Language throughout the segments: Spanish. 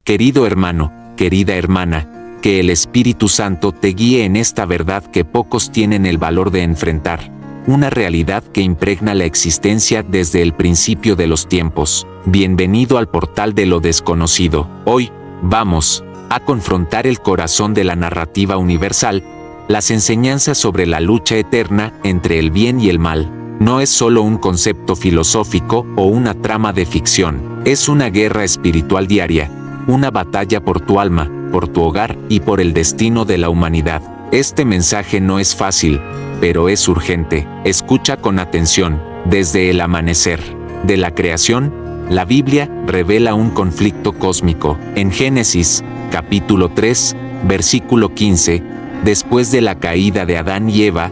Querido hermano, querida hermana, que el Espíritu Santo te guíe en esta verdad que pocos tienen el valor de enfrentar, una realidad que impregna la existencia desde el principio de los tiempos. Bienvenido al portal de lo desconocido. Hoy, vamos a confrontar el corazón de la narrativa universal, las enseñanzas sobre la lucha eterna entre el bien y el mal. No es solo un concepto filosófico o una trama de ficción, es una guerra espiritual diaria, una batalla por tu alma, por tu hogar y por el destino de la humanidad. Este mensaje no es fácil, pero es urgente. Escucha con atención. Desde el amanecer de la creación, la Biblia revela un conflicto cósmico. En Génesis, capítulo 3, versículo 15, después de la caída de Adán y Eva,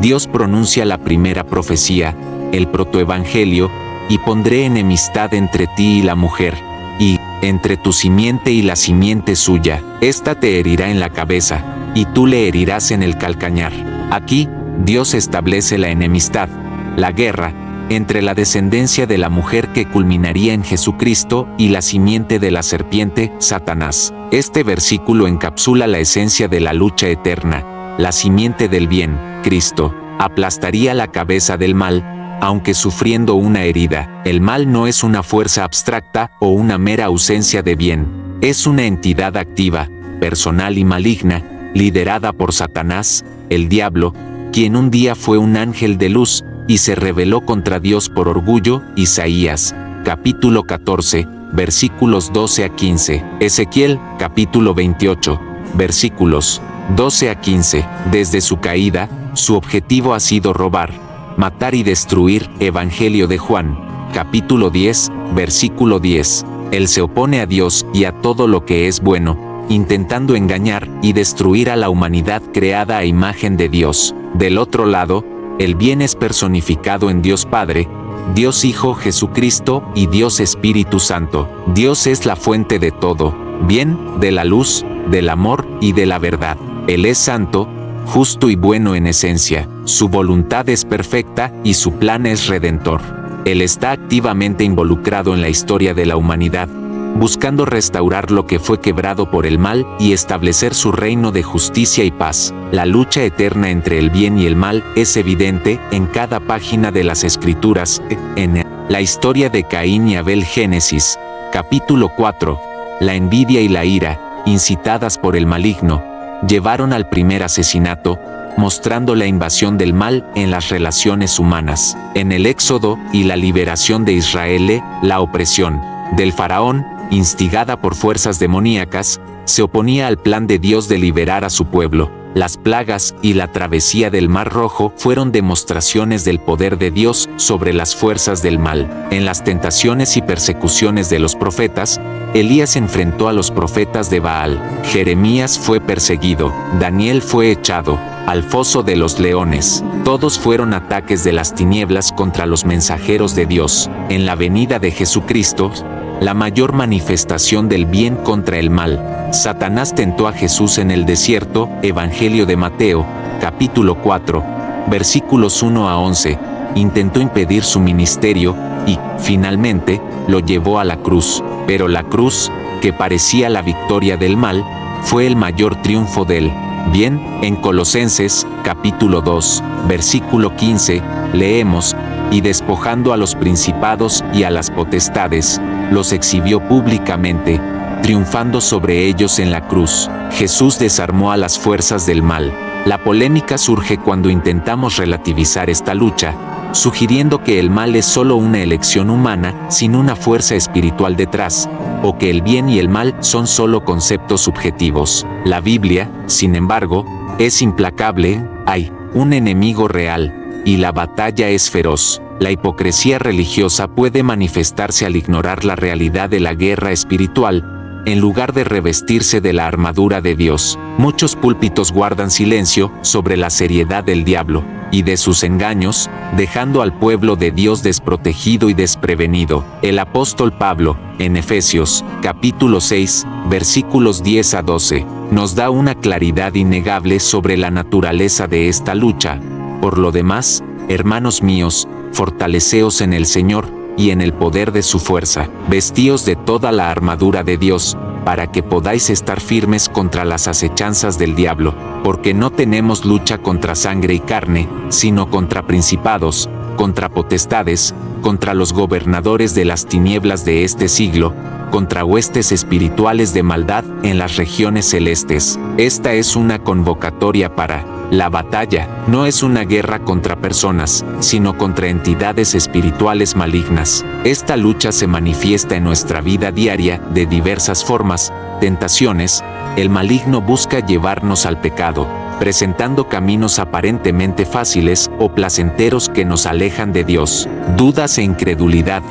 Dios pronuncia la primera profecía, el protoevangelio, y pondré enemistad entre ti y la mujer, y entre tu simiente y la simiente suya. Esta te herirá en la cabeza, y tú le herirás en el calcañar. Aquí, Dios establece la enemistad, la guerra, entre la descendencia de la mujer que culminaría en Jesucristo y la simiente de la serpiente, Satanás. Este versículo encapsula la esencia de la lucha eterna. La simiente del bien, Cristo, aplastaría la cabeza del mal, aunque sufriendo una herida. El mal no es una fuerza abstracta o una mera ausencia de bien. Es una entidad activa, personal y maligna, liderada por Satanás, el diablo, quien un día fue un ángel de luz y se rebeló contra Dios por orgullo. Isaías, capítulo 14, versículos 12 a 15. Ezequiel, capítulo 28, versículos 12 a 15. Desde su caída, su objetivo ha sido robar, matar y destruir. Evangelio de Juan, capítulo 10, versículo 10. Él se opone a Dios y a todo lo que es bueno, intentando engañar y destruir a la humanidad creada a imagen de Dios. Del otro lado, el bien es personificado en Dios Padre, Dios Hijo Jesucristo y Dios Espíritu Santo. Dios es la fuente de todo bien, de la luz, del amor y de la verdad. Él es santo, justo y bueno en esencia, su voluntad es perfecta y su plan es redentor. Él está activamente involucrado en la historia de la humanidad, buscando restaurar lo que fue quebrado por el mal y establecer su reino de justicia y paz. La lucha eterna entre el bien y el mal es evidente en cada página de las Escrituras. En la historia de Caín y Abel, Génesis, capítulo 4, la envidia y la ira, incitadas por el maligno, llevaron al primer asesinato, mostrando la invasión del mal en las relaciones humanas. En el Éxodo y la liberación de Israel, la opresión del faraón, instigada por fuerzas demoníacas, se oponía al plan de Dios de liberar a su pueblo. Las plagas y la travesía del Mar Rojo fueron demostraciones del poder de Dios sobre las fuerzas del mal. En las tentaciones y persecuciones de los profetas, Elías enfrentó a los profetas de Baal. Jeremías fue perseguido. Daniel fue echado al foso de los leones. Todos fueron ataques de las tinieblas contra los mensajeros de Dios. En la venida de Jesucristo, la mayor manifestación del bien contra el mal, Satanás tentó a Jesús en el desierto. Evangelio de Mateo, capítulo 4, versículos 1 a 11, intentó impedir su ministerio y, finalmente, lo llevó a la cruz. Pero la cruz, que parecía la victoria del mal, fue el mayor triunfo del bien. En Colosenses, capítulo 2, versículo 15, leemos: y despojando a los principados y a las potestades, los exhibió públicamente, triunfando sobre ellos en la cruz. Jesús desarmó a las fuerzas del mal. La polémica surge cuando intentamos relativizar esta lucha, sugiriendo que el mal es solo una elección humana, sin una fuerza espiritual detrás, o que el bien y el mal son solo conceptos subjetivos. La Biblia, sin embargo, es implacable. Hay un enemigo real, y la batalla es feroz. La hipocresía religiosa puede manifestarse al ignorar la realidad de la guerra espiritual, en lugar de revestirse de la armadura de Dios. Muchos púlpitos guardan silencio sobre la seriedad del diablo y de sus engaños, dejando al pueblo de Dios desprotegido y desprevenido. El apóstol Pablo, en Efesios, capítulo 6, versículos 10 a 12, nos da una claridad innegable sobre la naturaleza de esta lucha. Por lo demás, hermanos míos, fortaleceos en el Señor y en el poder de su fuerza. Vestíos de toda la armadura de Dios, para que podáis estar firmes contra las acechanzas del diablo, porque no tenemos lucha contra sangre y carne, sino contra principados, contra potestades, contra los gobernadores de las tinieblas de este siglo, contra huestes espirituales de maldad en las regiones celestes. Esta es una convocatoria para la batalla. No es una guerra contra personas, sino contra entidades espirituales malignas. Esta lucha se manifiesta en nuestra vida diaria de diversas formas, tentaciones. El maligno busca llevarnos al pecado, presentando caminos aparentemente fáciles o placenteros que nos alejan de Dios. Dudas e incredulidad.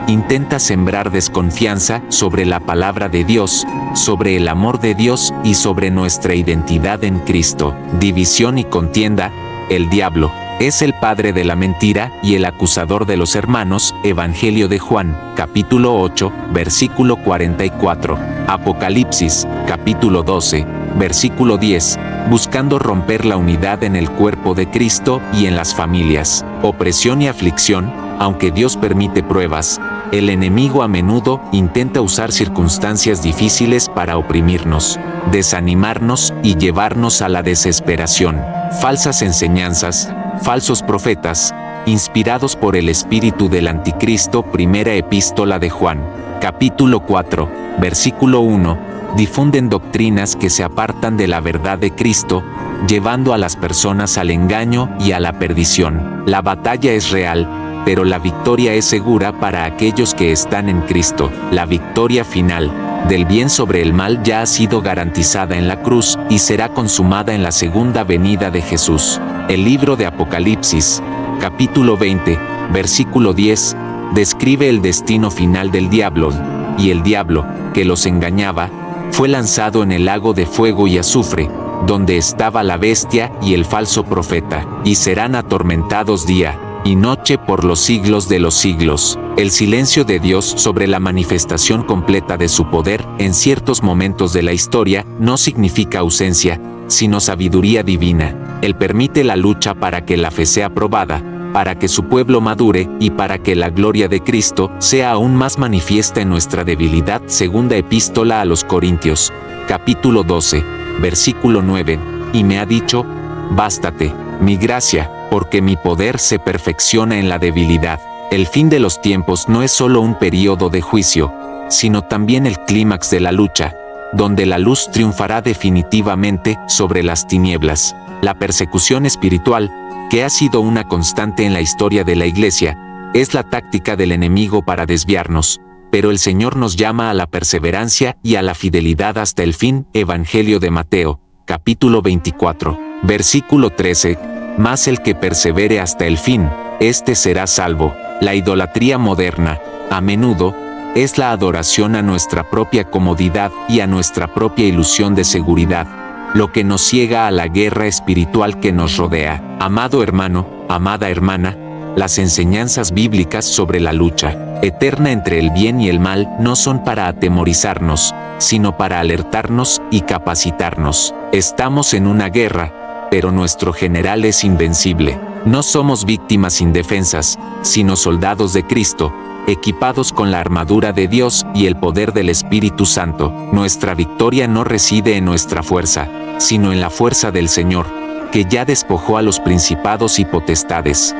Intenta sembrar desconfianza sobre la palabra de Dios, sobre el amor de Dios y sobre nuestra identidad en Cristo. División y contienda. El diablo es el padre de la mentira y el acusador de los hermanos. Evangelio de Juan, capítulo 8, versículo 44. Apocalipsis, capítulo 12, versículo 10. Buscando romper la unidad en el cuerpo de Cristo y en las familias. Opresión y aflicción. Aunque Dios permite pruebas, el enemigo a menudo intenta usar circunstancias difíciles para oprimirnos, desanimarnos y llevarnos a la desesperación. Falsas enseñanzas, falsos profetas, inspirados por el espíritu del anticristo. Primera epístola de Juan, capítulo 4, versículo 1, difunden doctrinas que se apartan de la verdad de Cristo, llevando a las personas al engaño y a la perdición. La batalla es real, pero la victoria es segura para aquellos que están en Cristo. La victoria final del bien sobre el mal ya ha sido garantizada en la cruz y será consumada en la segunda venida de Jesús. El libro de Apocalipsis, capítulo 20, versículo 10, describe el destino final del diablo, y el diablo, que los engañaba, fue lanzado en el lago de fuego y azufre, donde estaba la bestia y el falso profeta, y serán atormentados día y noche por los siglos de los siglos. El silencio de Dios sobre la manifestación completa de su poder en ciertos momentos de la historia no significa ausencia, sino sabiduría divina. Él permite la lucha para que la fe sea probada, para que su pueblo madure y para que la gloria de Cristo sea aún más manifiesta en nuestra debilidad. Segunda epístola a los Corintios, capítulo 12, versículo 9, y me ha dicho: bástate mi gracia, porque mi poder se perfecciona en la debilidad. El fin de los tiempos no es solo un período de juicio, sino también el clímax de la lucha, donde la luz triunfará definitivamente sobre las tinieblas. La persecución espiritual, que ha sido una constante en la historia de la Iglesia, es la táctica del enemigo para desviarnos, pero el Señor nos llama a la perseverancia y a la fidelidad hasta el fin. Evangelio de Mateo, capítulo 24, versículo 13. Mas el que persevere hasta el fin, éste será salvo. La idolatría moderna, a menudo, es la adoración a nuestra propia comodidad y a nuestra propia ilusión de seguridad, lo que nos ciega a la guerra espiritual que nos rodea. Amado hermano, amada hermana, las enseñanzas bíblicas sobre la lucha eterna entre el bien y el mal no son para atemorizarnos, sino para alertarnos y capacitarnos. Estamos en una guerra, pero nuestro general es invencible. No somos víctimas indefensas, sino soldados de Cristo, equipados con la armadura de Dios y el poder del Espíritu Santo. Nuestra victoria no reside en nuestra fuerza, sino en la fuerza del Señor, que ya despojó a los principados y potestades.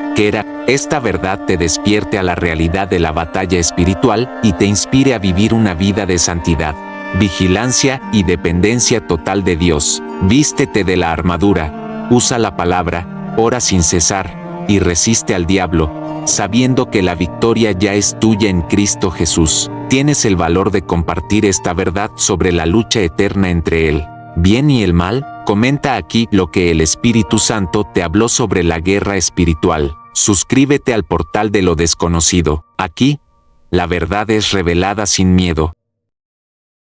Esta verdad te despierte a la realidad de la batalla espiritual y te inspire a vivir una vida de santidad, vigilancia y dependencia total de Dios. Vístete de la armadura. Usa la palabra, ora sin cesar, y resiste al diablo, sabiendo que la victoria ya es tuya en Cristo Jesús. Tienes el valor de compartir esta verdad sobre la lucha eterna entre el bien y el mal. Comenta aquí lo que el Espíritu Santo te habló sobre la guerra espiritual. Suscríbete al portal de lo desconocido. Aquí, la verdad es revelada sin miedo.